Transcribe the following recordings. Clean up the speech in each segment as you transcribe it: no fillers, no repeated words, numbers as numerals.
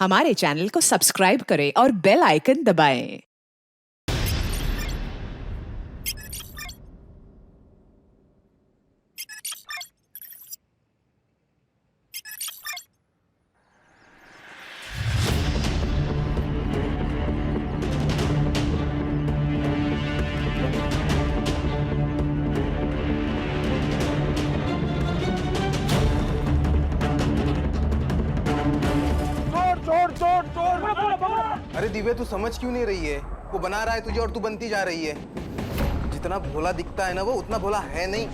हमारे चैनल को सब्सक्राइब करें और बेल आइकन दबाएं। चोर चोर चोर! अरे दिव्या, तू समझ क्यों नहीं रही है? वो बना रहा है तुझे और तू बनती जा रही है। जितना भोला दिखता है ना वो उतना भोला है नहीं।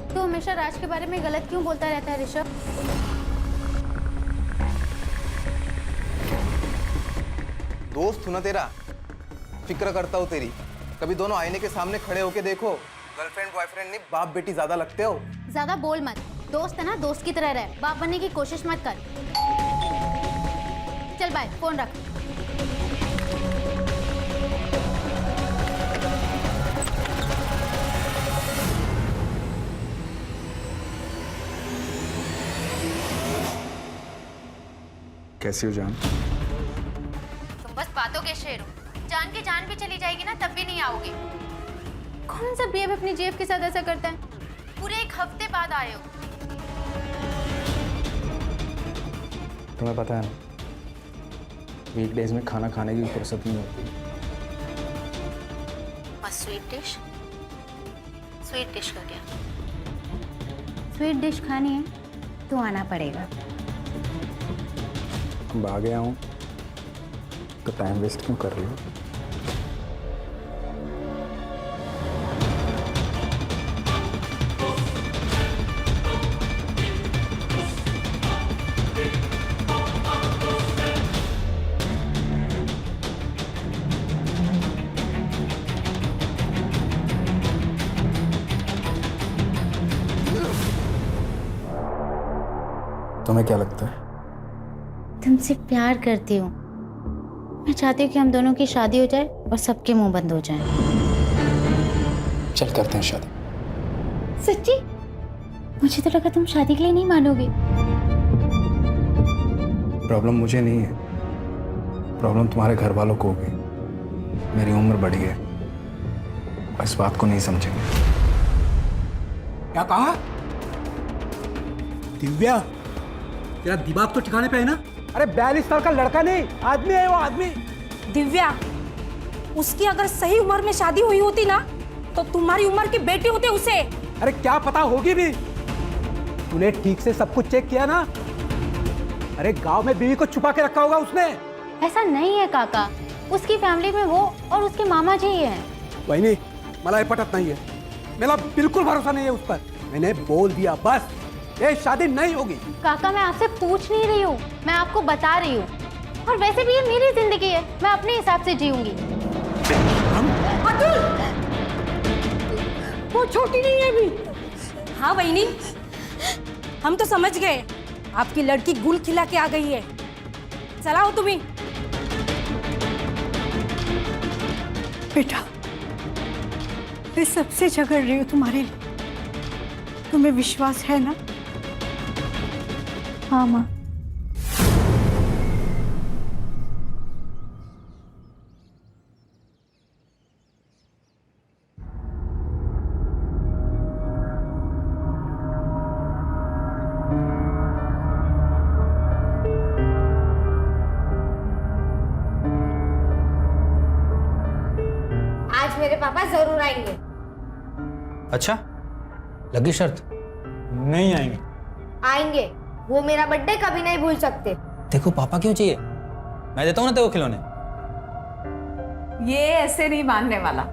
तो हमेशा राज के बारे में गलत क्यों बोलता रहता है ऋषभ? दोस्त हूं ना तेरा, फिक्र करता हूँ तेरी। कभी दोनों आईने के सामने खड़े होके देखो। गर्लफ्रेंड बॉयफ्रेंड नहीं, बाप बेटी ज्यादा लगते हो। ज्यादा बोल मत। दोस्त है ना, दोस्त की तरह रह। बाप बनने की कोशिश मत कर। चल बाय, फोन रख। कैसी हो जान? तुम बस बातों के शेर हो। जान की जान भी चली जाएगी ना तब भी नहीं आओगे। कौन सा बेब अपनी जेब के साथ ऐसा करता है? पूरे एक हफ्ते बाद आए हो। तुम्हें पता है ना, वीकडेज में खाना खाने की फुर्सत नहीं होती। और स्वीट डिश? स्वीट डिश का क्या? स्वीट डिश खानी है तो आना पड़ेगा। अब आ गया हूँ तो टाइम वेस्ट क्यों कर रही हो? तुम्हें क्या लगता है? तुमसे प्यार करती हूँ। मैं चाहती हूँ कि हम दोनों की शादी हो जाए और सबके मुंह बंद हो जाएं। चल करते हैं शादी। सच्ची? मुझे तो लगा तुम शादी के लिए नहीं मानोगे। प्रॉब्लम मुझे नहीं है, प्रॉब्लम तुम्हारे घर वालों को होगी। मेरी उम्र बढ़ी है, इस बात को नहीं समझेंगे। क्या कहा? दिव्या, तेरा दिमाग तो ठिकाने पे है ना? अरे 42 साल का लड़का नहीं, आदमी है वो, आदमी। दिव्या, उसकी अगर सही उम्र में शादी हुई होती ना तो तुम्हारी उम्र की बेटी होते उसे। अरे क्या पता होगी भी। तूने ठीक से सब कुछ चेक किया ना? अरे गांव में बीवी को छुपा के रखा होगा उसने। ऐसा नहीं है काका। उसकी फैमिली में वो और उसके मामा जी ही हैं। वही नहीं, मला ये पटत नहीं है। मेरा बिल्कुल भरोसा नहीं है उस पर। मैंने बोल दिया बस, ये शादी नहीं होगी। काका, मैं आपसे पूछ नहीं रही हूँ, मैं आपको बता रही हूँ। और वैसे भी ये मेरी जिंदगी है, मैं अपने हिसाब से जीऊंगी। अतुल, वो छोटी नहीं है अभी। हाँ बहनी, हम तो समझ गए आपकी लड़की गुल खिला के आ गई है। चलाओ तुम्हें। बेटा, मैं सबसे झगड़ रही हूँ तुम्हारे लिए, तुम्हें विश्वास है ना? हाँ माँ। आज मेरे पापा जरूर आएंगे। अच्छा, लगी शर्त? नहीं आएंगे। आएंगे। वो मेरा बर्थडे कभी नहीं भूल सकते। देखो, पापा क्यों चाहिए? मैं देता हूँ ना तेरे को खिलौने। ये ऐसे नहीं मानने वाला।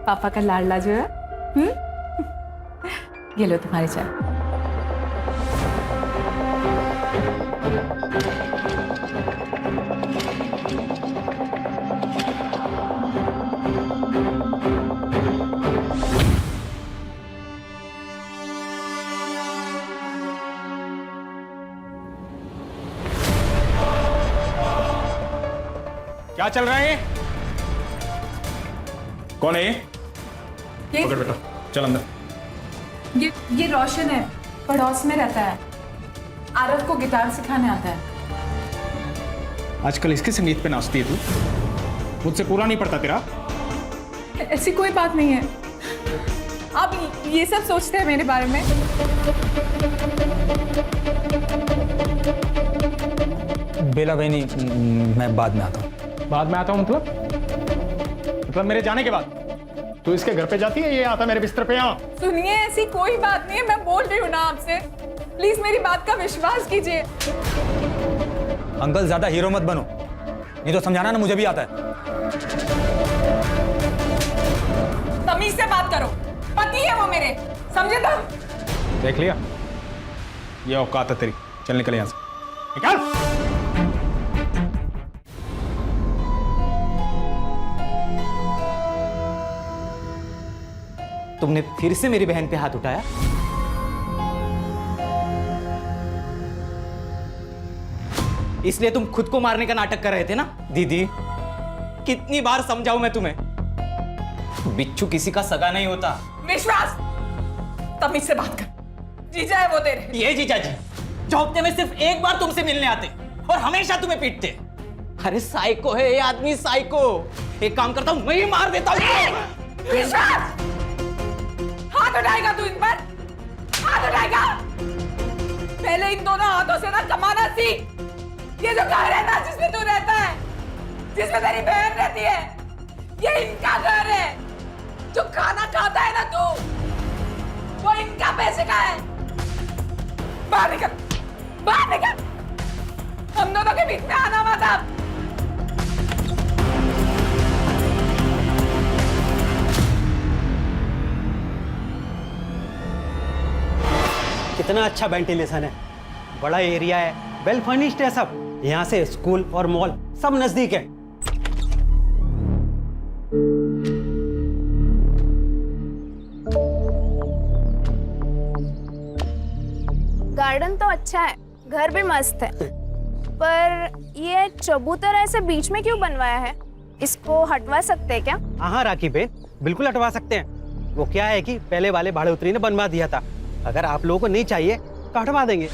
पापा का लाडला जो है। ये लो तुम्हारी चाय। क्या चल रहा है? कौन है ये? ये पकड़ बेटा, चल अंदर। ये रोशन है, पड़ोस में रहता है। आरव को गिटार सिखाने आता है। आजकल इसके संगीत पे नाचती है तू? मुझसे पूरा नहीं पड़ता तेरा? ऐसी कोई बात नहीं है। आप ये सब सोचते हैं मेरे बारे में? बेला बहनी, मैं बाद में आता हूँ। बाद में आता हूँ मतलब मेरे जाने के बाद? तू इसके घर पे जाती है, ये आता मेरे बिस्तर पे यहाँ? सुनिए, ऐसी कोई बात नहीं है, मैं बोल रही हूँ ना आपसे। प्लीज मेरी बात का विश्वास कीजिए। अंकल ज्यादा हीरो मत बनो, नहीं तो समझाना ना मुझे भी आता है। तमीज से बात करो, पति है वो मेरे, समझे तुम? देख लिया, ये औकात है तेरी। चल निकल यहाँ से, निकल। तुमने फिर से मेरी बहन पे हाथ उठाया? इसलिए तुम खुद को मारने का नाटक कर रहे थे ना? दीदी, कितनी बार समझाऊं मैं तुम्हें? बिच्छू किसी का सगा नहीं होता। विश्वास, तमीज से बात कर। जीजा है वो तेरे। ये जीजा जी जो हफ्ते में सिर्फ एक बार तुमसे मिलने आते और हमेशा तुम्हें पीटते। अरे साइको है ये आदमी, साइको। एक काम करता हूं, मैं ही मार देता हूं। विश्वास, हाथ उठाएगा तू इन पर? हाथ उठाएगा? पहले इन दोनों हाथों से ना कमाना सीख। ये जो घर है ना जिसमें तू रहता है, जिसमें तेरी बहन रहती है, ये इनका घर है। जो खाना खाता है ना तू, वो इनका पैसे का है। बाहर निकल, बाहर निकल। हम दोनों के बीच में आना मत अब। कितना अच्छा वेंटिलेशन है, बड़ा एरिया है, वेल फर्निश्ड है सब। यहाँ से स्कूल और मॉल सब नजदीक है। गार्डन तो अच्छा है, घर भी मस्त है, पर ये चबूतर ऐसे बीच में क्यों बनवाया है? इसको हटवा सकते हैं क्या? हाँ राखी बहन, बिल्कुल हटवा सकते हैं। वो क्या है कि पहले वाले भाड़े उतरी ने बनवा दिया था। अगर आप लोगों को नहीं चाहिए तो हटवा देंगे।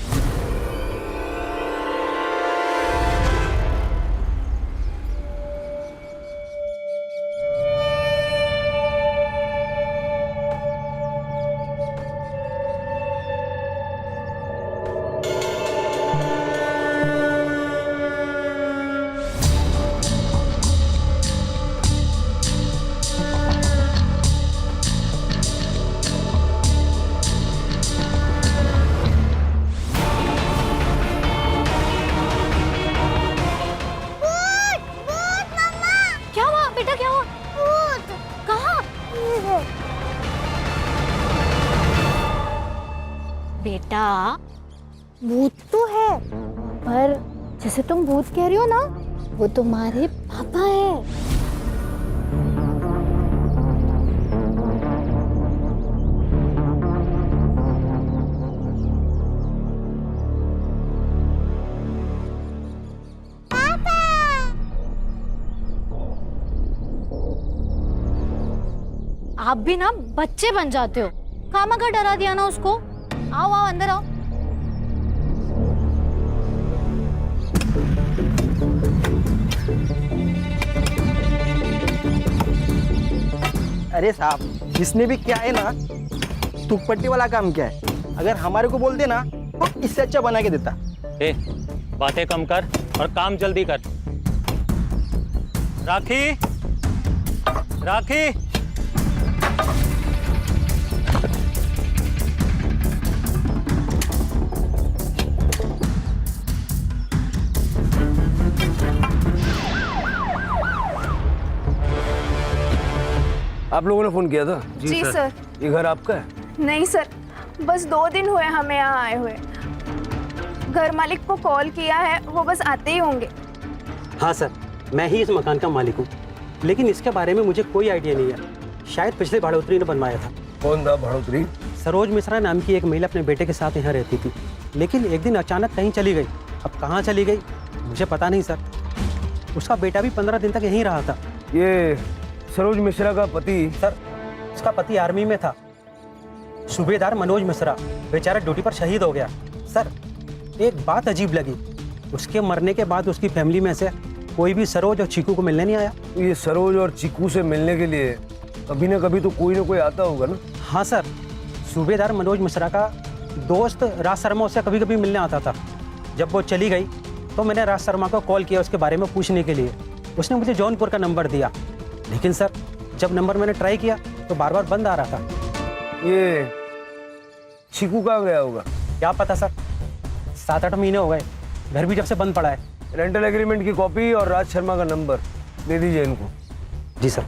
क्या हुआ बेटा, क्या हुआ? भूत कहाँ? बेटा भूत तो है, पर जैसे तुम भूत कह रही हो ना, वो तुम्हारे पापा है। आप भी ना बच्चे बन जाते हो। खामखा डरा दिया ना उसको। आओ आओ अंदर आओ। अरे साहब, जिसने भी क्या है ना, तुकपट्टी वाला काम क्या है? अगर हमारे को बोल दे ना तो इससे अच्छा बना के देता। ए, बातें कम कर और काम जल्दी कर। राखी, राखी, आप लोगों ने फोन किया था? जी सर। ये घर आपका है? नहीं सर, बस 2 दिन हुए हमें यहाँ आए हुए। घर मालिक को कॉल किया है, वो बस आते ही होंगे। हाँ सर, मैं ही इस मकान का मालिक हूँ, लेकिन इसके बारे में मुझे कोई आइडिया नहीं है। शायद पिछले भाड़ोतरी ने बनवाया था। कौन था भाड़ोतरी? सरोज मिश्रा नाम की एक महिला अपने बेटे के साथ यहाँ रहती थी, लेकिन एक दिन अचानक कहीं चली गई। अब कहाँ चली गई मुझे पता नहीं सर। उसका बेटा भी 15 दिन तक यहीं रहा था। ये सरोज मिश्रा का पति? सर, उसका पति आर्मी में था। सूबेदार मनोज मिश्रा बेचारा ड्यूटी पर शहीद हो गया। सर, एक बात अजीब लगी, उसके मरने के बाद उसकी फैमिली में से कोई भी सरोज और चीकू को मिलने नहीं आया। ये सरोज और चीकू से मिलने के लिए कभी ना कभी तो कोई ना कोई आता होगा ना। हाँ सर, सूबेदार मनोज मिश्रा का दोस्त राज शर्मा उससे कभी कभी मिलने आता था। जब वो चली गई तो मैंने राज शर्मा को कॉल किया उसके बारे में पूछने के लिए। उसने मुझे जौनपुर का नंबर दिया, लेकिन सर जब नंबर मैंने ट्राई किया तो बार बार बंद आ रहा था। ये चीकू कहाँ गया होगा? क्या पता सर, 7-8 महीने हो गए, घर भी जब से बंद पड़ा है। रेंटल एग्रीमेंट की कॉपी और राज शर्मा का नंबर दे दीजिए इनको। जी सर।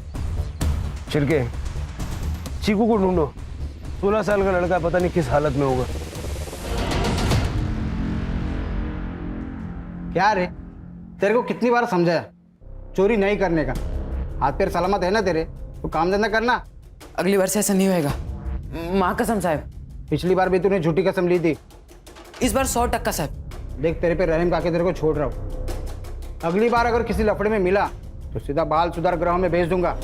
छिड़के, चीकू को ढूंढो। 16 साल का लड़का, पता नहीं किस हालत में होगा। क्या रे, तेरे को कितनी बार समझाया चोरी नहीं करने का? हाथ पैर सलामत है ना तेरे, तो काम धंधा करना। अगली बार से ऐसा नहीं होएगा, माँ कसम साहब। पिछली बार भी तूने झूठी कसम ली थी, इस बार 100% साहब। देख तेरे पे रहम काके तेरे को छोड़ रहा हूँ। अगली बार अगर किसी लफड़े में मिला तो सीधा बाल सुधार गृह में भेज दूंगा।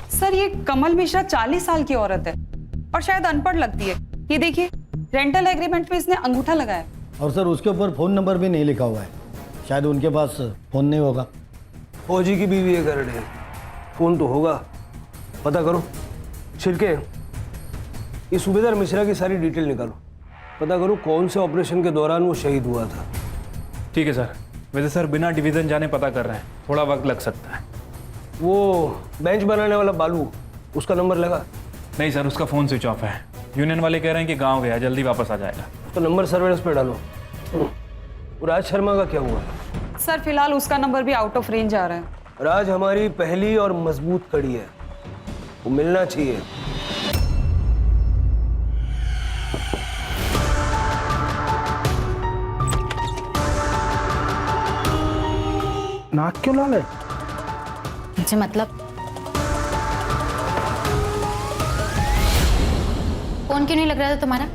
सर, ये कमल मिश्रा 40 साल की औरत है और शायद अनपढ़ लगती है। ये देखिए, रेंटल एग्रीमेंट पे इसने अंगूठा लगाया। और सर उसके ऊपर फ़ोन नंबर भी नहीं लिखा हुआ है, शायद उनके पास फ़ोन नहीं होगा। फौजी की बीवी है करड़े, फोन तो होगा, पता करो। छिड़के, ये सूबेदार मिश्रा की सारी डिटेल निकालो, पता करो कौन से ऑपरेशन के दौरान वो शहीद हुआ था। ठीक है सर। वैसे सर बिना डिवीज़न जाने पता कर रहे हैं, थोड़ा वक्त लग सकता है। वो बेंच बनाने वाला बालू, उसका नंबर लगा? नहीं सर, उसका फ़ोन स्विच ऑफ है। यूनियन वाले कह रहे हैं कि गांव गया, जल्दी वापस आ जाएगा। उसका नंबर सर्वेलेंस पे डालो। राज शर्मा का क्या हुआ? सर फिलहाल उसका नंबर भी आउट ऑफ रेंज आ रहा है। राज हमारी पहली और मजबूत कड़ी है, वो मिलना चाहिए। नाक क्यों लाल है? मुझे मतलब फोन क्यों नहीं लग रहा था तुम्हारा?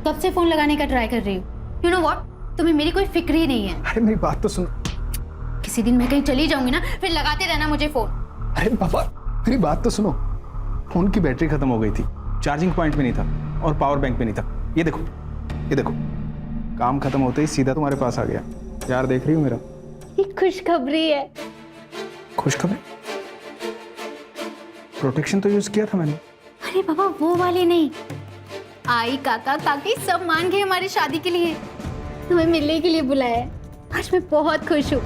कब से फोन लगाने का ट्राई कर रही हूँ। यू नो व्हाट, तुम्हें मेरी कोई फिक्र ही नहीं है। अरे मेरी बात तो सुनो। किसी दिन मैं कहीं चली जाऊंगी ना, फिर लगाते रहना मुझे फोन। अरे पापा मेरी बात तो सुनो। फोन की बैटरी खत्म हो गई थी, चार्जिंग पॉइंट भी नहीं था और पावर बैंक भी नहीं था। ये देखो, ये देखो, काम खत्म होते ही सीधा तुम्हारे पास आ गया। यार देख रही हो मेरा? ये खुशखबरी है। खुशखबरी? प्रोटेक्शन तो यूज किया था मैंने। अरे बाबा वो वाली नहीं, आई काका काकी सब मान गए हमारी शादी के लिए, तुम्हें मिलने के लिए बुलाया है। आज मैं बहुत खुश हूँ।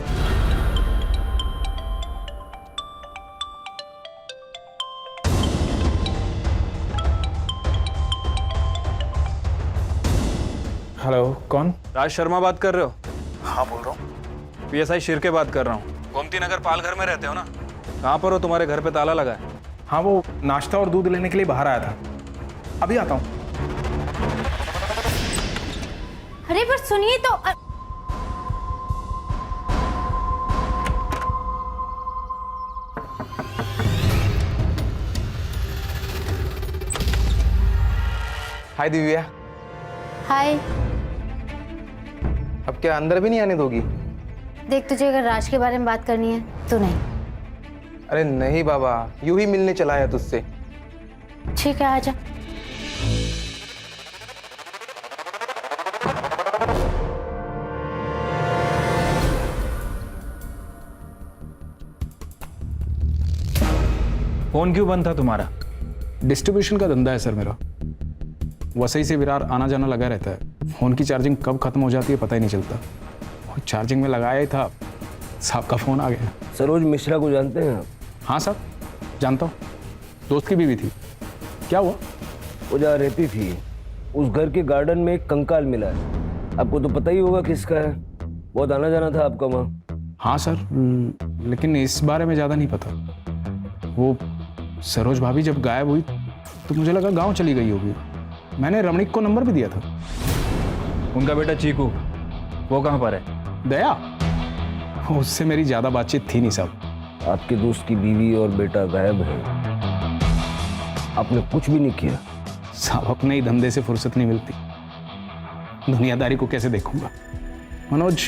हेलो, कौन? राज शर्मा बात कर रहे हो? हाँ बोल रहा हूँ। PSI शिरके बात कर रहा हूँ। गोमती नगर पालघर में रहते हो ना? कहाँ पर हो? तुम्हारे घर पे ताला लगा है। हाँ, वो नाश्ता और दूध लेने के लिए बाहर आया था, अभी आता हूँ। अरे पर सुनिए तो। हाय दिव्या। हाय। अब क्या अंदर भी नहीं आने दोगी? देख, तुझे अगर राज के बारे में बात करनी है तो नहीं। अरे नहीं बाबा, यूं ही मिलने चला है तुझसे। ठीक है, आजा। फोन क्यों बंद था तुम्हारा? डिस्ट्रीब्यूशन का धंधा है सर मेरा, वसई से विरार आना जाना लगा रहता है। फ़ोन की चार्जिंग कब खत्म हो जाती है पता ही नहीं चलता। और चार्जिंग में लगाया ही था, साहब का फ़ोन आ गया। सरोज मिश्रा को जानते हैं आप? हाँ सर, जानता हूँ, दोस्त की बीवी थी। क्या हुआ? वो जहाँ रहती थी उस घर के गार्डन में एक कंकाल मिला है, आपको तो पता ही होगा किसका है। बहुत आना जाना था आपका वहाँ। हाँ सर, लेकिन इस बारे में ज़्यादा नहीं पता। वो सरोज भाभी जब गायब हुई तो मुझे लगा गांव चली गई होगी। मैंने रमणीक को नंबर भी दिया था। उनका बेटा चीकू, वो कहाँ पर है? दया, उससे मेरी ज़्यादा बातचीत थी नहीं साहब। आपके दोस्त की बीवी और बेटा गायब है, आपने कुछ भी नहीं किया? साहब अपने ही धंधे से फुर्सत नहीं मिलती। दुनियादारी को कैसे देखूंगा। मनोज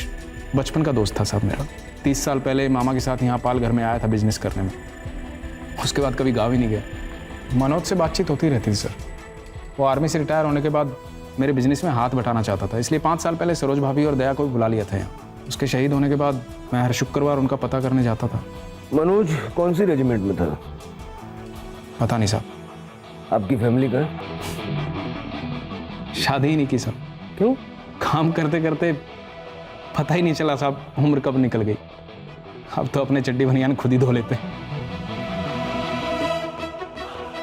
बचपन का दोस्त था साहब मेरा। 30 साल पहले मामा के साथ यहाँ पाल घर में आया था बिजनेस करने में। उसके बाद कभी गाँव ही नहीं गया। मनोज से बातचीत होती रहती थी सर। वो आर्मी से रिटायर होने के बाद मेरे बिजनेस में हाथ बटाना चाहता था, इसलिए 5 साल पहले सरोज भाभी और दया को भी बुला लिया था यहाँ। उसके शहीद होने के बाद मैं हर शुक्रवार उनका पता करने जाता था। मनोज कौन सी रेजिमेंट में था? पता नहीं साहब। आपकी फैमिली का? शादी ही नहीं की साहब। क्यों? काम करते करते पता ही नहीं चला साहब उम्र कब निकल गई। अब तो अपने चड्डी बनियान खुद ही धो लेते हैं।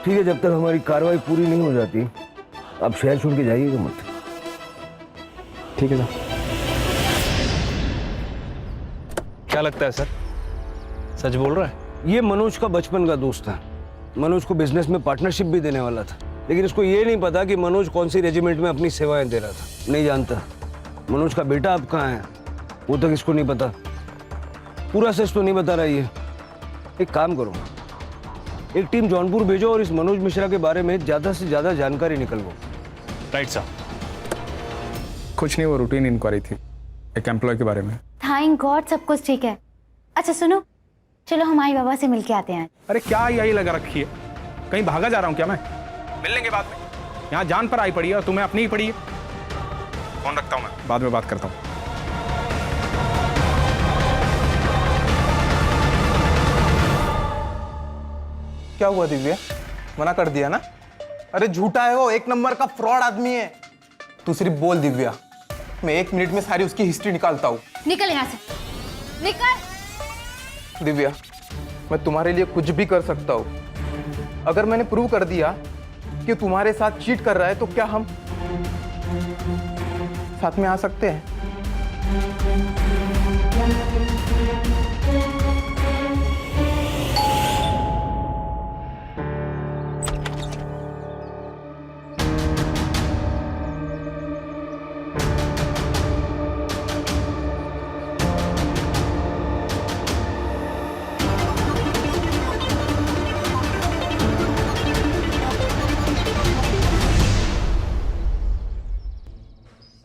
ठीक है, जब तक हमारी कार्रवाई पूरी नहीं हो जाती आप शहर छोड़ के जाइएगा मत। ठीक है साहब। क्या लगता है सर, सच बोल रहा है? ये मनोज का बचपन का दोस्त था। मनोज को बिजनेस में पार्टनरशिप भी देने वाला था, लेकिन इसको ये नहीं पता कि मनोज कौन सी रेजिमेंट में अपनी सेवाएं दे रहा था। नहीं जानता। मनोज का बेटा अब कहाँ है वो तक इसको नहीं पता। पूरा सच तो नहीं बता रहा ये। एक काम करो, एक टीम जौनपुर भेजो और इस मनोज मिश्रा के बारे में ज्यादा से ज्यादा जानकारी निकलवाओ। राइट साहब। कुछ नहीं, वो रूटीन इंक्वायरी थी एक एम्प्लॉय के बारे में। थैंक गॉड सब कुछ ठीक है। अच्छा सुनो, चलो हमारे बाबा से मिलके आते हैं। अरे क्या यही लगा रखी है, कहीं भागा जा रहा हूँ क्या मैं? मिल लेंगे बाद में। यहाँ जान पर आई पड़ी है और तुम्हें अपनी ही पड़ी है। फोन रखता हूँ मैं, बाद में बात करता हूँ। क्या हुआ दिव्या? मना कर दिया ना? अरे झूठा है वो, 1 नंबर का फ्रॉड आदमी है। तू सिर्फ बोल दिव्या, मैं 1 मिनट में सारी उसकी हिस्ट्री निकालता हूँ। निकल यहाँ से, निकल। दिव्या, मैं तुम्हारे लिए कुछ भी कर सकता हूँ। अगर मैंने प्रूव कर दिया कि तुम्हारे साथ चीट कर रहा है तो क्या हम साथ में आ सकते हैं?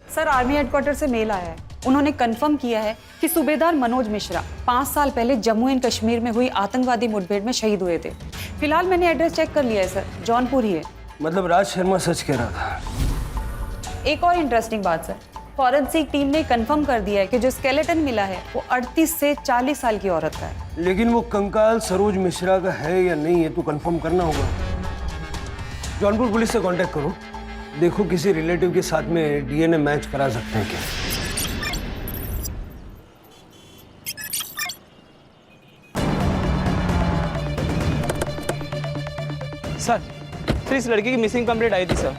सर, आर्मी हेडक्वार्टर से मेल आया है। उन्होंने कंफर्म किया है कि सूबेदार मनोज मिश्रा 5 साल पहले जम्मू एंड कश्मीर में हुई आतंकवादी मुठभेड़ में शहीद हुए थे। फिलहाल मैंने एड्रेस चेक कर लिया है सर, जौनपुर ही है। मतलब राज शर्मा सच कह रहा था। एक और इंटरेस्टिंग बात सर, फॉरेंसिक टीम ने कंफर्म कर दिया है कि जो स्केलेटन मिला है वो 38 से 40 साल की औरत का है। लेकिन वो कंकाल सरोज मिश्रा का है या नहीं है तो कंफर्म करना होगा। जौनपुर पुलिस से कांटेक्ट करो, देखो किसी रिलेटिव के साथ में डीएनए मैच करा सकते हैं क्या। सर इस लड़की की मिसिंग कंप्लेंट आई थी सर।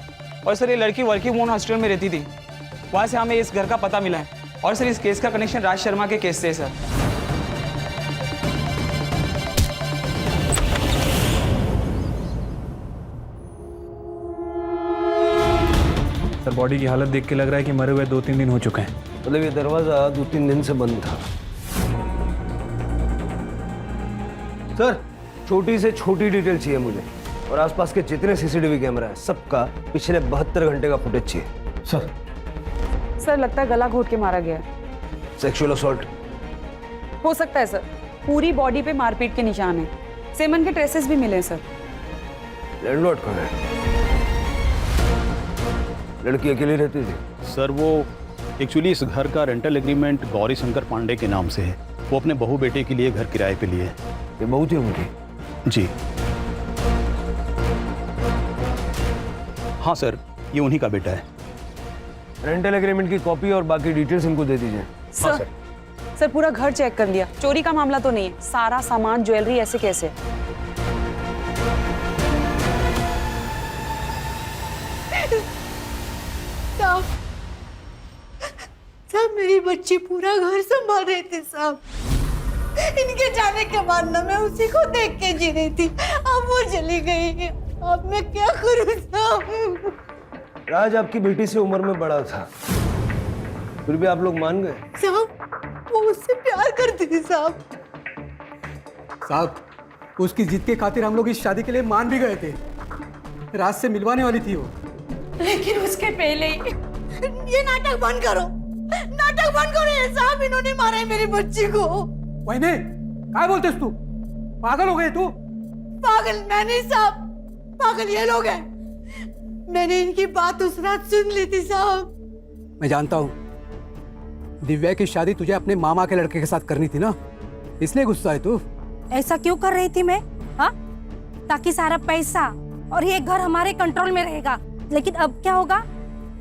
और सर ये लड़की वर्किंग वुमन हॉस्टल में रहती थी, वहाँ से हमें इस घर का पता मिला है। और सर इस केस का कनेक्शन राज शर्मा के केस से है सर। सर बॉडी की हालत देख के लग रहा है कि मरे हुए 2-3 दिन हो चुके हैं। मतलब ये दरवाजा 2-3 दिन से बंद था। सर छोटी से छोटी डिटेल चाहिए मुझे, और आसपास के जितने सीसीटीवी कैमरा है सबका पिछले 72 घंटे का फुटेज चाहिए। सर लगता है गला घोट के मारा गया है। सेक्सुअल असॉल्ट हो सकता है सर, पूरी बॉडी पे मारपीट के निशान है। सेमन के ट्रेसेस भी मिले हैं सर। लैंडलॉर्ड कहाँ है? लड़की अकेली रहती थी? सर वो एक्चुअली इस घर का रेंटल एग्रीमेंट गौरी शंकर पांडे के नाम से है। वो अपने बहू बेटे के लिए घर किराए पे लिए। ये बहू थी उनकी? जी हाँ सर, ये उन्हीं का बेटा है। रेंटल एग्रीमेंट की कॉपी और बाकी डिटेल्स इनको दे दीजिए। सर पूरा घर चेक कर लिया, चोरी का मामला तो नहीं है। सारा सामान ज्वेलरी ऐसे कैसे? साहब मेरी बच्ची पूरा घर संभाल रही थी साहब। इनके जाने के बाद ना मैं उसी को देख के जी रही थी। अब वो चली गई है, अब मैं क्या करूं साहब? राज आपकी बेटी से उम्र में बड़ा था, फिर भी आप लोग मान गए? साहब वो उससे प्यार करती थी साहब। साहब उसकी जिद के खातिर हम लोग इस शादी के लिए मान भी गए थे। राज से मिलवाने वाली थी वो, लेकिन उसके पहले ही ये नाटक बंद करो, नाटक बंद करो। ये साहब इन्होंने मारा है मेरी बच्ची को। वहीने क्या बोलतेस तू? पागल हो गए तू? पागल मैं नहीं साहब, पागल ये लोग हैं। मैंने इनकी बात उस रात सुन ली थी साहब। मैं जानता हूँ दिव्या की शादी तुझे अपने मामा के लड़के के साथ करनी थी ना, इसलिए गुस्सा है तू। ऐसा क्यों कर रही थी मैं? हाँ, ताकि सारा पैसा और ये घर हमारे कंट्रोल में रहेगा। लेकिन अब क्या होगा?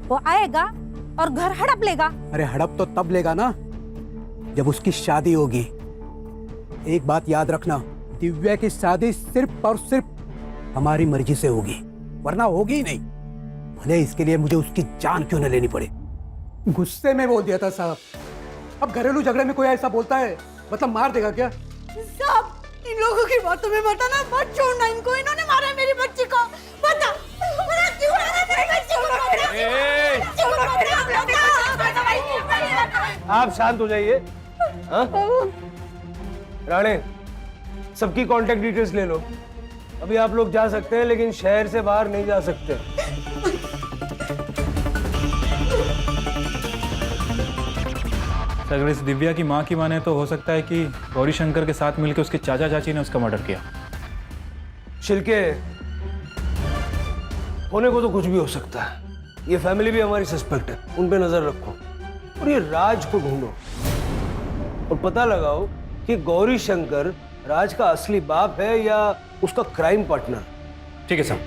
वो आएगा और घर हड़प लेगा। अरे हड़प तो तब लेगा ना जब उसकी शादी होगी। एक बात याद रखना, दिव्या की शादी सिर्फ और सिर्फ हमारी मर्जी से होगी, वरना होगी ही नहीं, भले इसके लिए मुझे उसकी जान क्यों न लेनी पड़े। गुस्से में बोल दिया था साहब। अब घरेलू झगड़े में कोई ऐसा बोलता है मतलब मार देगा क्या? साहब इन लोगों की बातों में बता ना, मत छोड़ना इनको। इन्होंने मारा है मेरी बच्ची को। बता क्यों मारा मेरी बच्ची को? आप शांत हो जाइए। राणे, सबकी कांटेक्ट डिटेल्स ले लो। अभी आप लोग जा सकते हैं, लेकिन शहर से बाहर नहीं जा सकते। अगर इस दिव्या की माँ की माने तो हो सकता है कि गौरी शंकर के साथ मिलकर उसके चाचा चाची ने उसका मर्डर किया। छिलके होने को तो कुछ भी हो सकता है। ये फैमिली भी हमारी सस्पेक्ट है, उन पे नजर रखो और ये राज को ढूंढो और पता लगाओ कि गौरी शंकर राज का असली बाप है या उसका क्राइम पार्टनर। ठीक है साहब।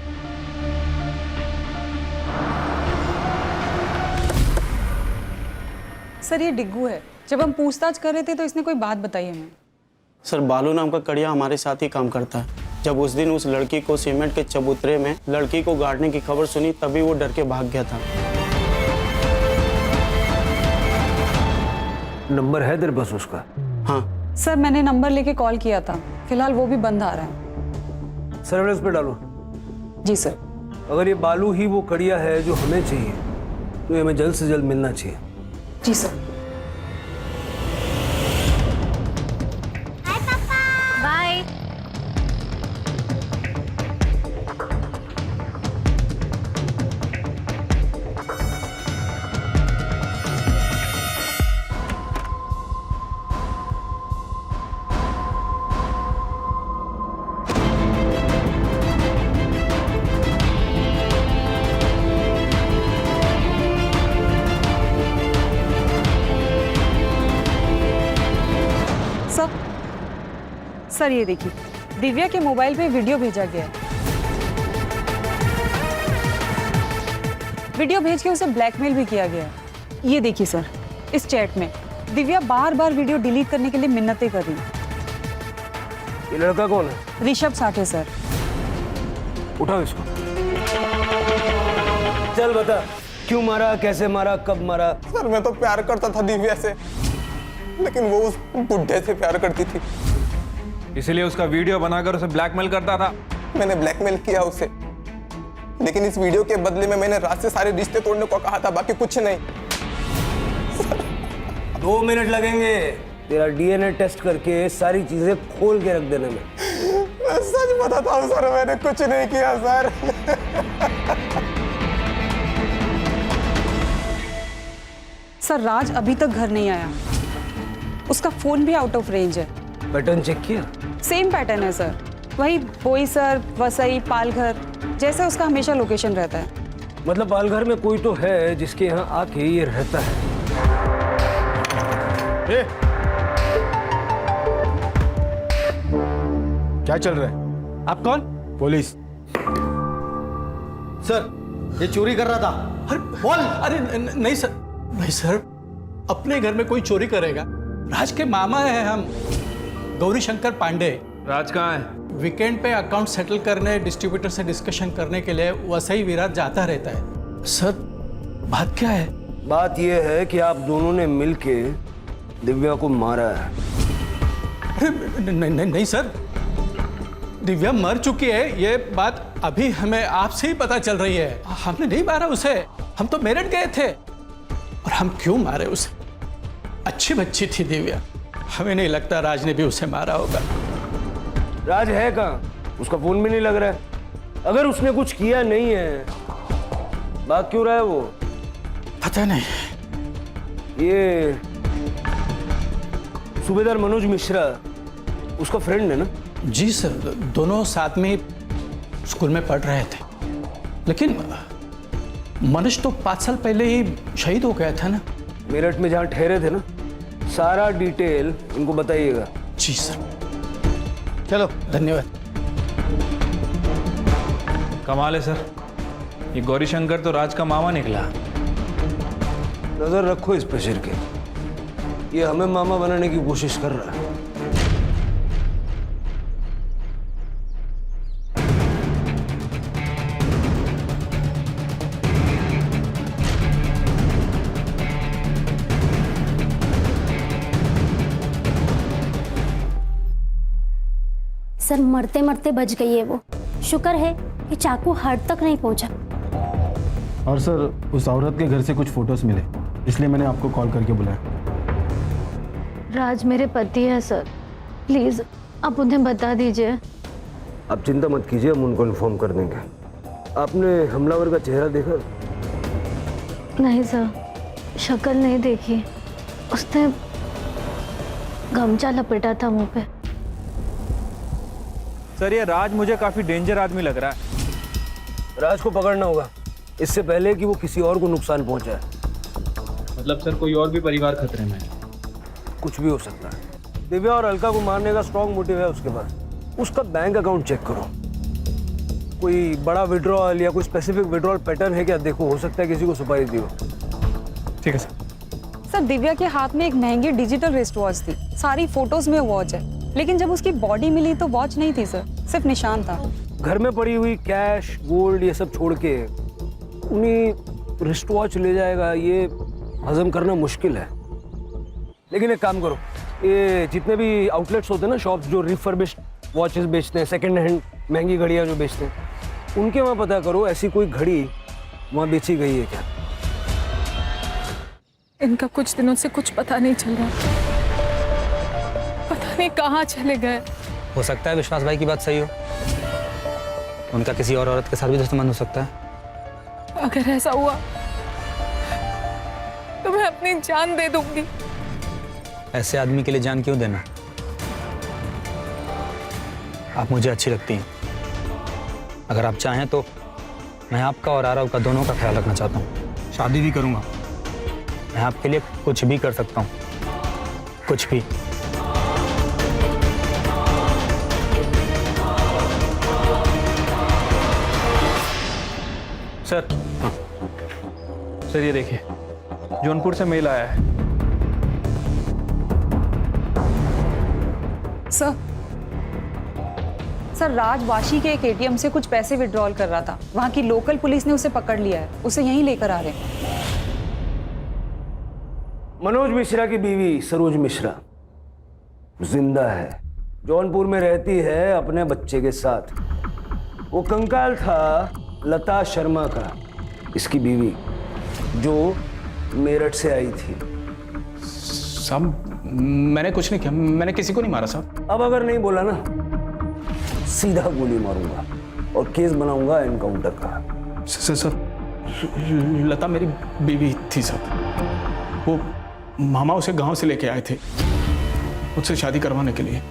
सर ये डिग्गू है। जब हम पूछताछ कर रहे थे तो इसने कोई बात बताई हमें। सर बालू नाम का कड़िया हमारे साथ ही काम करता है। जब उस दिन उस लड़की को सीमेंट के चबूतरे में लड़की को गाड़ने की खबर सुनी, तभी वो डर के भाग गया था। नंबर है तेरे पास उसका? हाँ सर मैंने नंबर लेके कॉल किया था, फिलहाल वो भी बंद आ रहा है। सर्वेलेंस पे डालो। जी सर। अगर ये बालू ही वो कड़िया है जो हमें चाहिए तो ये हमें जल्द से जल्द मिलना चाहिए। जी सर। बाय। सर ये देखिए, दिव्या के मोबाइल पे वीडियो भेजा गया है। वीडियो भेज के उसे ब्लैकमेल भी किया गया है। ये देखिए सर, इस चैट में दिव्या बार बार वीडियो डिलीट करने के लिए मिन्नतें कर रही है। ये लड़का कौन है? ऋषभ साठे सर। उठाओ इसको। चल बता, क्यों मारा, कैसे मारा, कब मारा? सर मैं तो प्यार करता था दिव्या से, लेकिन वो उस बुढ़े से प्यार करती थी, इसलिए उसका वीडियो बनाकर उसे ब्लैकमेल करता था। मैंने ब्लैकमेल किया उसे, लेकिन इस वीडियो के बदले में मैंने राज से सारे रिश्ते तोड़ने को कहा था, बाकी कुछ नहीं। 2 मिनट लगेंगे तेरा डीएनए टेस्ट करके सारी चीजें खोल के रख देने में। मैं सच बताता हूँ सर, मैंने कुछ नहीं किया सर। सर राज अभी तक घर नहीं आया, उसका फोन भी आउट ऑफ रेंज है। पैटर्न चेक किया? सेम पैटर्न है सर, वही बोईसर, वसई, पालघर जैसे उसका हमेशा लोकेशन रहता है। मतलब पालघर में कोई तो है जिसके यहाँ आके ये रहता है। क्या चल रहा है? आप कौन? पुलिस। सर ये चोरी कर रहा था। अरे बोल। अरे नहीं सर, नहीं सर, अपने घर में कोई चोरी करेगा? राज के मामा हैं हम, गौरी शंकर पांडे। राज कहाँ है? वीकेंड पे अकाउंट सेटल करने, डिस्ट्रीब्यूटर से डिस्कशन करने के लिए वसई विराट जाता रहता है। सर बात क्या है? बात यह है कि आप दोनों ने मिलके दिव्या को मारा है। अरे नहीं सर, दिव्या मर चुकी है, ये बात अभी हमें आपसे ही पता चल रही है। हमने नहीं मारा उसे, हम तो मेरठ गए थे। और हम क्यों मारे उसे? अच्छी बच्ची थी दिव्या, हमें नहीं लगता राज ने भी उसे मारा होगा। राज है कहाँ? उसका फोन भी नहीं लग रहा है। अगर उसने कुछ किया नहीं है, भाग क्यों रहा है वो? पता नहीं। ये सूबेदार मनोज मिश्रा उसका फ्रेंड है ना? जी सर, दोनों साथ में स्कूल में पढ़ रहे थे, लेकिन मनोज तो 5 साल पहले ही शहीद हो गया था ना। मेरठ में जहाँ ठहरे थे ना, सारा डिटेल इनको बताइएगा। जी सर। चलो, धन्यवाद। कमाल है सर, ये गौरीशंकर तो राज का मामा निकला। नजर रखो इस पे शिर्के, ये हमें मामा बनाने की कोशिश कर रहा है। सर मरते मरते बच गई है वो। शुक्र है कि चाकू हार्ट तक नहीं पहुंचा। और सर उस औरत के घर से कुछ फोटोज मिले, इसलिए मैंने आपको कॉल करके बुलाया। राज मेरे पति है सर, प्लीज आप उन्हें बता दीजिए। आप चिंता मत कीजिए, हम उनको इन्फॉर्म कर देंगे। आपने हमलावर का चेहरा देखा? नहीं सर, शक्ल नहीं देखी। उसने गमछा लपेटा था मुंह पे। सर ये राज मुझे काफी डेंजर आदमी लग रहा है। राज को पकड़ना होगा इससे पहले कि वो किसी और को नुकसान पहुंचाए। मतलब सर कोई और भी परिवार खतरे में है? कुछ भी हो सकता है। दिव्या और अलका को मारने का स्ट्रॉन्ग मोटिव है उसके पास। उसका बैंक अकाउंट चेक करो, कोई बड़ा विड्रॉल या कोई स्पेसिफिक विड्रॉल पैटर्न है क्या देखो, हो सकता है किसी को सुपारी दी हो। ठीक है सर। सर दिव्या के हाथ में एक महंगी डिजिटल रिस्ट वॉच थी, सारी फोटोज में वॉच है, लेकिन जब उसकी बॉडी मिली तो वॉच नहीं थी सर, सिर्फ निशान था। घर में पड़ी हुई कैश गोल्ड ये सब छोड़ के उन्हीं रिस्ट वॉच ले जाएगा, ये हजम करना मुश्किल है। लेकिन एक काम करो, ये जितने भी आउटलेट्स होते हैं ना, शॉप्स जो रिफर्बिश्ड वॉचेस बेचते हैं, सेकंड हैंड महंगी घड़ियां जो बेचते हैं, उनके वहाँ पता करो ऐसी कोई घड़ी वहाँ बेची गई है क्या। इनका कुछ दिनों से कुछ पता नहीं चल रहा, पता नहीं कहाँ चले गए। हो सकता है विश्वास भाई की बात सही हो, उनका किसी और औरत के साथ भी दुश्मन हो सकता है। अगर ऐसा हुआ तो मैं अपनी जान दे दूंगी। ऐसे आदमी के लिए जान क्यों देना? आप मुझे अच्छी लगती हैं, अगर आप चाहें तो मैं आपका और आरव का दोनों का ख्याल रखना चाहता हूँ। शादी भी करूँगा, मैं आपके लिए कुछ भी कर सकता हूँ, कुछ भी। सर सर ये देखिए, जौनपुर से मेल आया है। सर राज वाशी के एक एटीएम से कुछ पैसे विड्रॉल कर रहा था, वहां की लोकल पुलिस ने उसे पकड़ लिया है, उसे यहीं लेकर आ रहे हैं। मनोज मिश्रा की बीवी सरोज मिश्रा जिंदा है, जौनपुर में रहती है अपने बच्चे के साथ। वो कंकाल था लता शर्मा का, इसकी बीवी, जो मेरठ से आई थी। साहब मैंने कुछ नहीं किया, मैंने किसी को नहीं मारा साहब। अब अगर नहीं बोला ना, सीधा गोली मारूंगा और केस बनाऊंगा एनकाउंटर का। सर लता मेरी बीवी थी साहब, वो मामा उसे गांव से लेके आए थे मुझसे शादी करवाने के लिए।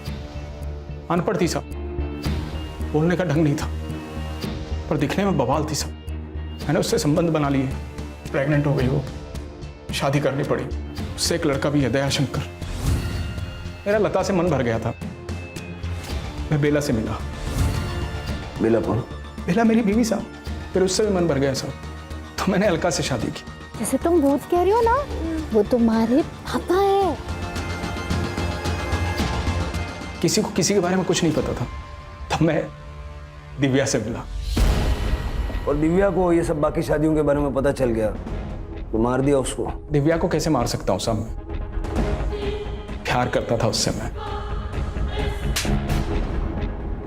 अनपढ़ थी साहब, बोलने का ढंग नहीं था, पर दिखने में बवाल थी साहब। मैंने उससे संबंध बना लिए, प्रेग्नेंट हो गई वो, शादी करनी पड़ी। उससे एक लड़का भी है, दयाशंकर। मेरा लता से मन भर गया था, मैं बेला से मिला। बेला कौन? बेला मेरी बीवी साहब, फिर उससे भी मन भर गया साहब, तो मैंने अलका से शादी की। जैसे तुम भूत कह रही हो ना, वो तुम्हारे पापा है। किसी को किसी के बारे में कुछ नहीं पता था, तब मैं दिव्या से मिला। और दिव्या को ये सब बाकी शादियों के बारे में पता चल गया तो मार दिया उसको। दिव्या को कैसे मार सकता हूँ साहब, प्यार करता था उससे मैं।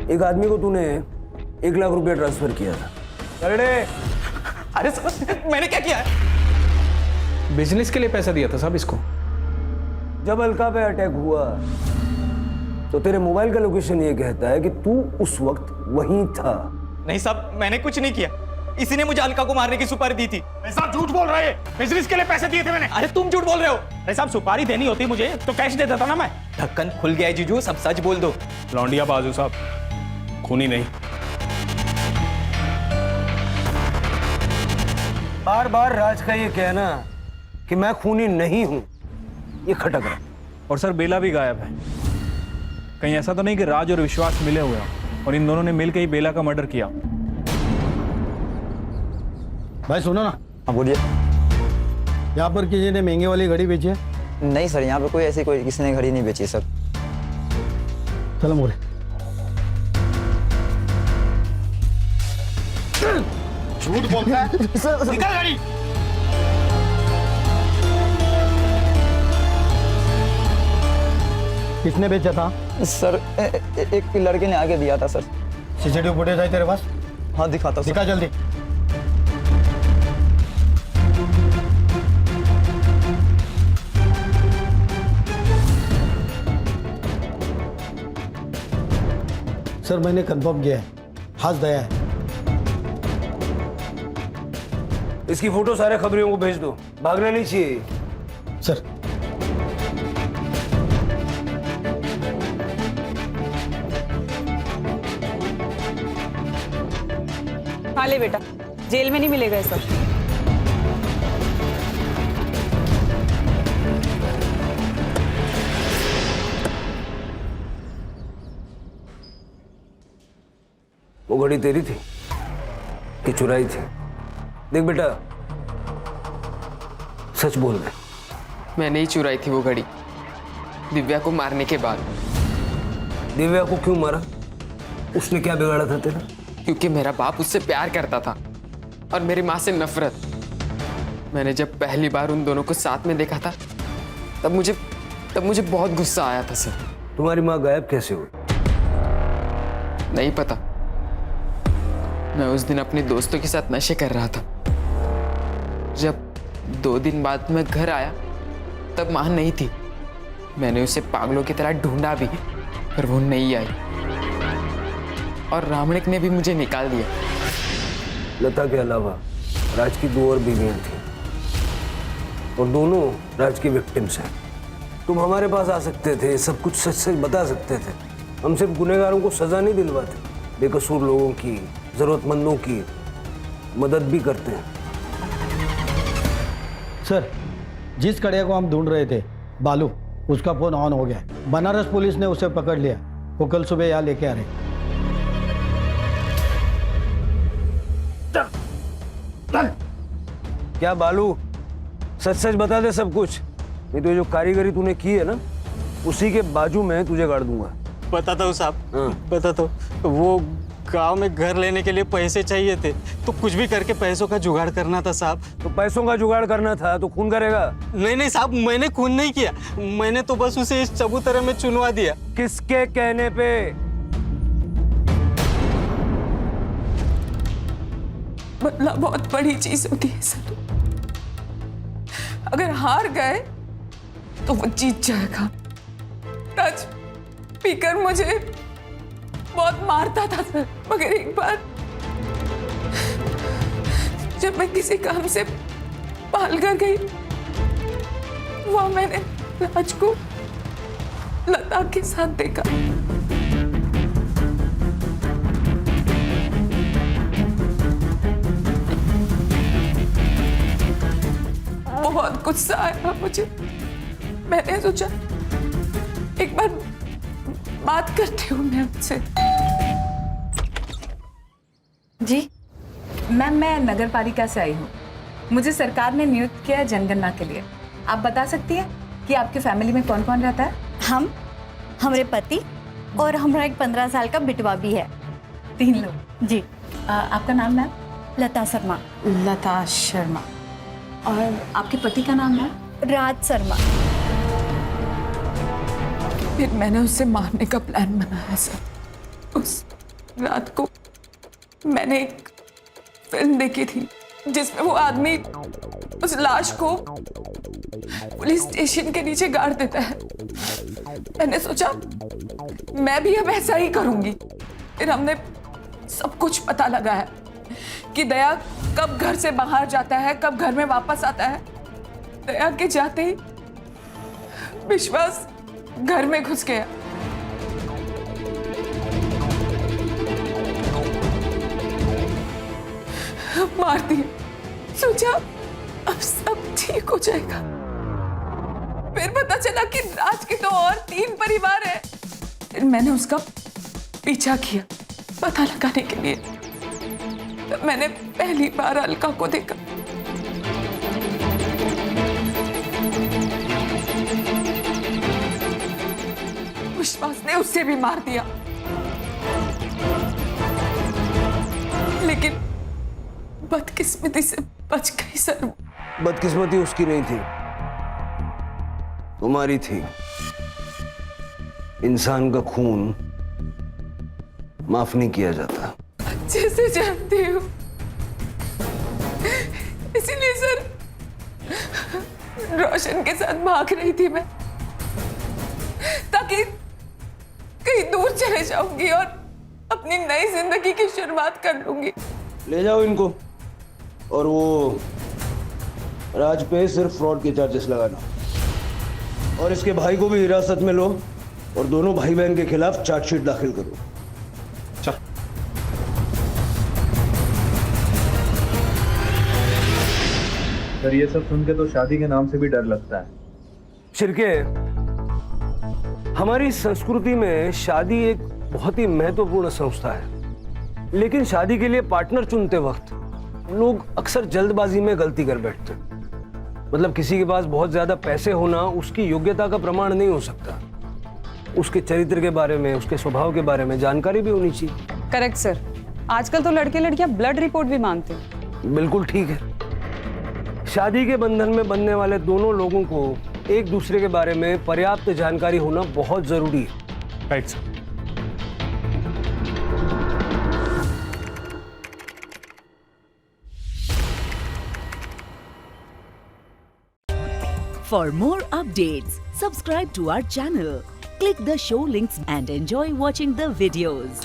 एक आदमी को तूने 1 लाख रुपया ट्रांसफर किया था। अरे सर मैंने क्या किया है? बिजनेस के लिए पैसा दिया था साहब इसको। जब अलका पे अटैक हुआ तो तेरे मोबाइल का लोकेशन ये कहता है कि तू उस वक्त वहीं था। नहीं साहब, मैंने कुछ नहीं किया, इसी ने मुझे अलका को मारने की सुपारी दी थी। साहब झूठ बोल रहे हैं, बिजनेस के लिए पैसे दिए थे मैंने। अरे तुम झूठ बोल रहे हो। अरे साहब सुपारी देनी होती मुझे तो कैश दे देता ना मैं। ढक्कन खुल गया है जीजू, सब सच बोल दो। लौंडिया बाजू साहब, खूनी नहीं। बार बार राज का ये कहना कि मैं खूनी नहीं हूं, ये खटक रहा है। और सर बेला भी गायब है। कहीं ऐसा तो नहीं कि राज और विश्वास मिले हुए हैं और इन दोनों ने मिलकर ही बेला का मर्डर किया? भाई सुनो ना। हाँ बोलिए। यहाँ पर किसी ने महंगे वाली घड़ी बेची है? नहीं सर, यहाँ पे कोई ऐसी कोई किसी ने घड़ी नहीं बेची सर। चलो मोरे। झूठ बोलता है। निकल गाड़ी। किसने बेचा था? सर एक लड़के ने आगे दिया था सर। सीसीटीवी फुटेज है तेरे पास? हाँ दिखाता हूँ। दिखा जल्दी। सर मैंने कंफर्म किया है, हाथ दया है। इसकी फोटो सारे खबरियों को भेज दो, भागना नहीं चाहिए। सर हाँ ले बेटा, जेल में नहीं मिलेगा ये सब। वो घड़ी तेरी थी कि चुराई थी? देख बेटा, सच बोल रहे। मैंने ही चुराई थी वो घड़ी, दिव्या को मारने के बाद। दिव्या को क्यों मारा? उसने क्या बिगाड़ा था तेरा? क्योंकि मेरा बाप उससे प्यार करता था और मेरी माँ से नफरत। मैंने जब पहली बार उन दोनों को साथ में देखा था तब मुझे बहुत गुस्सा आया था सर। तुम्हारी माँ गायब कैसे हुई? नहीं पता। मैं उस दिन अपने दोस्तों के साथ नशे कर रहा था। जब 2 दिन बाद मैं घर आया तब माँ नहीं थी। मैंने उसे पागलों की तरह ढूंढा भी, पर वो नहीं आई और रामणिक ने भी मुझे निकाल दिया। लता के अलावा राज की 2 और बीवियां थी और दोनों राज की विक्टिम्स हैं। तुम हमारे पास आ सकते थे, सब कुछ सच सच बता सकते थे। हम सिर्फ गुनहगारों को सजा नहीं दिलवाते, बेकसूर लोगों की, जरूरतमंदों की मदद भी करते हैं। सर जिस कड़िया को हम ढूंढ रहे थे, बालू, उसका फोन ऑन हो गया। बनारस पुलिस ने उसे पकड़ लिया। वो कल सुबह यहाँ लेके आ रहे। क्या बालू, सच सच बता दे सब कुछ, नहीं तो जो कारीगरी तूने की है ना, उसी के बाजू में तुझे गाड़ दूंगा। बताता हूँ साहब, बताता हूँ। वो गांव में घर लेने के लिए पैसे चाहिए थे, तो कुछ भी करके पैसों का जुगाड़ करना था साहब। तो पैसों का जुगाड़ करना था तो खून करेगा? नहीं साहब, मैंने खून नहीं किया। मैंने तो बस उसे इस चबूतरे में चुनवा दिया। किसके कहने पे? बदला बहुत बड़ी चीज होती है सर। अगर हार गए तो वो जीत जाएगा। राज पीकर मुझे बहुत मारता था सर, मगर एक बार जब मैं किसी काम से पाल कर गई, वहां मैंने राज को लता के साथ देखा। बहुत गुस्सा आया मुझे। मैंने सोचा एक बार बात करती हूँ मैं उनसे। जी मैम, मैं नगर पालिका से आई हूँ। मुझे सरकार ने नियुक्त किया है जनगणना के लिए। आप बता सकती हैं कि आपकी फैमिली में कौन कौन रहता है? हम, हमारे पति और हमारा एक 15 साल का बिटवा भी है। 3 लोग। जी आपका नाम मैम? लता शर्मा। लता शर्मा। और आपके पति का नाम है? राज शर्मा। फिर मैंने उसे मारने का प्लान बनाया सर। उस रात को मैंने एक फिल्म देखी थी जिसमें वो आदमी उस लाश को पुलिस स्टेशन के नीचे गाड़ देता है। मैंने सोचा मैं भी अब ऐसा ही करूंगी। फिर हमने सब कुछ पता लगाया कि दया कब घर से बाहर जाता है, कब घर में वापस आता है। दया के जाते ही विश्वास घर में घुस गया। मार दिया। सोचा अब सब ठीक हो जाएगा। फिर पता चला कि राज के तो और 3 परिवार है। फिर मैंने उसका पीछा किया पता लगाने के लिए। तब मैंने पहली बार अलका को देखा। विश्वास ने उससे भी मार दिया, लेकिन बदकिस्मती से बच गई सर। बदकिस्मती उसकी नहीं थी, तुम्हारी थी। इंसान का खून माफ नहीं किया जाता। अच्छे से जानती हूँ, इसीलिए सर रोशन के साथ भाग रही थी मैं, ताकि कहीं दूर चले जाऊंगी और अपनी नई जिंदगी की शुरुआत कर लूंगी। ले जाओ इनको, और वो राज पे सिर्फ फ्रॉड के चार्जेस लगाना, और इसके भाई को भी हिरासत में लो और दोनों भाई बहन के खिलाफ चार्जशीट दाखिल करो। चल। सर ये सब सुन के तो शादी के नाम से भी डर लगता है। शिरके, हमारी संस्कृति में शादी एक बहुत ही महत्वपूर्ण संस्था है, लेकिन शादी के लिए पार्टनर चुनते वक्त लोग अक्सर जल्दबाजी में गलती कर बैठते। मतलब किसी के पास बहुत ज्यादा पैसे होना उसकी योग्यता का प्रमाण नहीं हो सकता। उसके चरित्र के बारे में, उसके स्वभाव के बारे में जानकारी भी होनी चाहिए। Correct sir. आजकल तो लड़के लड़कियां ब्लड रिपोर्ट भी मांगते हैं। बिल्कुल ठीक है। शादी के बंधन में बंधने वाले दोनों लोगों को एक दूसरे के बारे में पर्याप्त जानकारी होना बहुत जरूरी है। Right sir. For more updates, subscribe to our channel, click the show links and enjoy watching the videos.